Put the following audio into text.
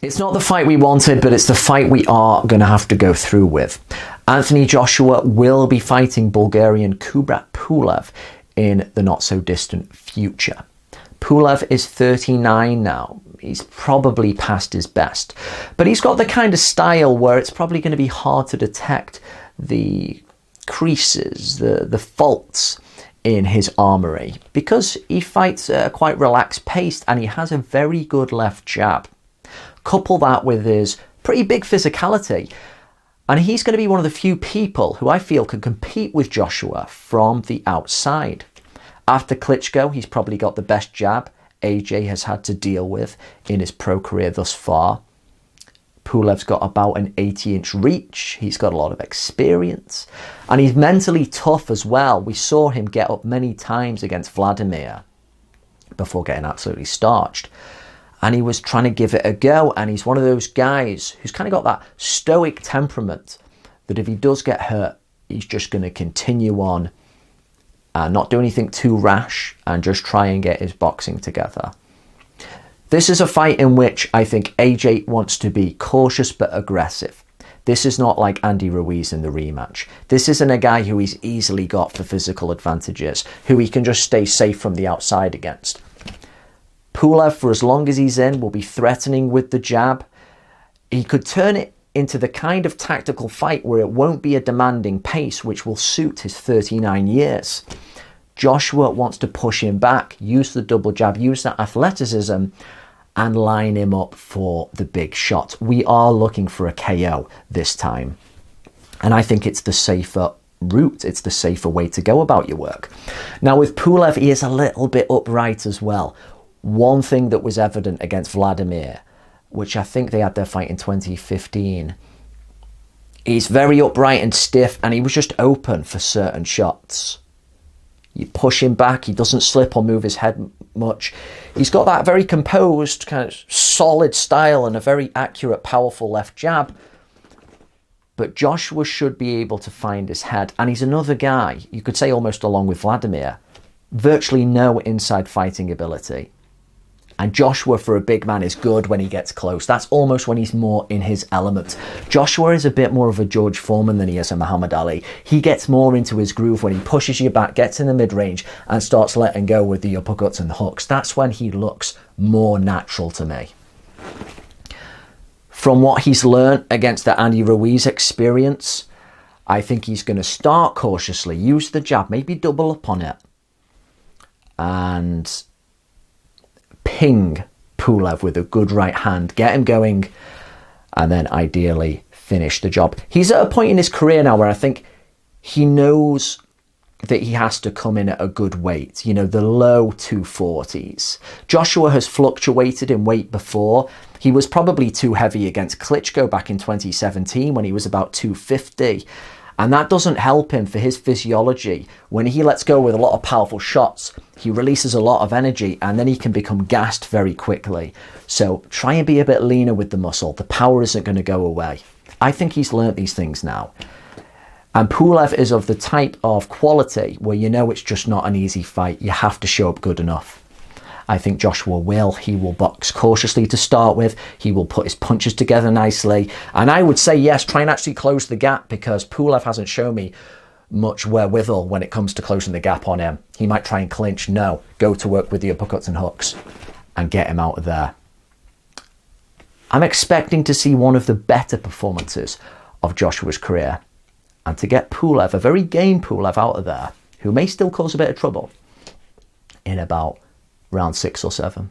It's not the fight we wanted, but it's the fight we are going to have to go through with. Anthony Joshua will be fighting Bulgarian Kubrat Pulev in the not-so-distant future. Pulev is 39 now. He's probably past his best. But he's got the kind of style where it's probably going to be hard to detect the creases, the faults in his armoury, because he fights at a quite relaxed pace and he has a very good left jab. Couple that with his pretty big physicality, and he's going to be one of the few people who I feel can compete with Joshua from the outside. After Klitschko, he's probably got the best jab AJ has had to deal with in his pro career thus far. Pulev's got about an 80-inch reach. He's got a lot of experience, and he's mentally tough as well. We saw him get up many times against Vladimir before getting absolutely starched. And he was trying to give it a go. And he's one of those guys who's kind of got that stoic temperament that if he does get hurt, he's just going to continue on and not do anything too rash and just try and get his boxing together. This is a fight in which I think AJ wants to be cautious but aggressive. This is not like Andy Ruiz in the rematch. This isn't a guy who he's easily got for physical advantages, who he can just stay safe from the outside against. Pulev, for as long as he's in, will be threatening with the jab. He could turn it into the kind of tactical fight where it won't be a demanding pace, which will suit his 39 years. Joshua wants to push him back, use the double jab, use that athleticism, and line him up for the big shot. We are looking for a KO this time. And I think it's the safer route. It's the safer way to go about your work. Now with Pulev, he is a little bit upright as well. One thing that was evident against Vladimir, which I think they had their fight in 2015, he's very upright and stiff, and he was just open for certain shots. You push him back, he doesn't slip or move his head much. He's got that very composed, kind of solid style and a very accurate, powerful left jab. But Joshua should be able to find his head. And he's another guy, you could say almost along with Vladimir, virtually no inside fighting ability. And Joshua, for a big man, is good when he gets close. That's almost when he's more in his element. Joshua is a bit more of a George Foreman than he is a Muhammad Ali. He gets more into his groove when he pushes you back, gets in the mid-range, and starts letting go with the uppercuts and hooks. That's when he looks more natural to me. From what he's learned against the Andy Ruiz experience, I think he's going to start cautiously, use the jab, maybe double up on it, and ping Pulev with a good right hand, get him going, and then ideally finish the job. He's at a point in his career now where I think he knows that he has to come in at a good weight, you know, the low 240s. Joshua has fluctuated in weight before. He was probably too heavy against Klitschko back in 2017 when he was about 250. And that doesn't help him for his physiology. When he lets go with a lot of powerful shots, he releases a lot of energy and then he can become gassed very quickly. So try and be a bit leaner with the muscle. The power isn't going to go away. I think he's learnt these things now. And Pulev is of the type of quality where you know it's just not an easy fight. You have to show up good enough. I think Joshua will. He will box cautiously to start with. He will put his punches together nicely. And I would say, yes, try and actually close the gap, because Pulev hasn't shown me much wherewithal when it comes to closing the gap on him. He might try and clinch. No, go to work with the uppercuts and hooks and get him out of there. I'm expecting to see one of the better performances of Joshua's career, and to get Pulev, a very game Pulev, out of there, who may still cause a bit of trouble, in about round 6 or 7.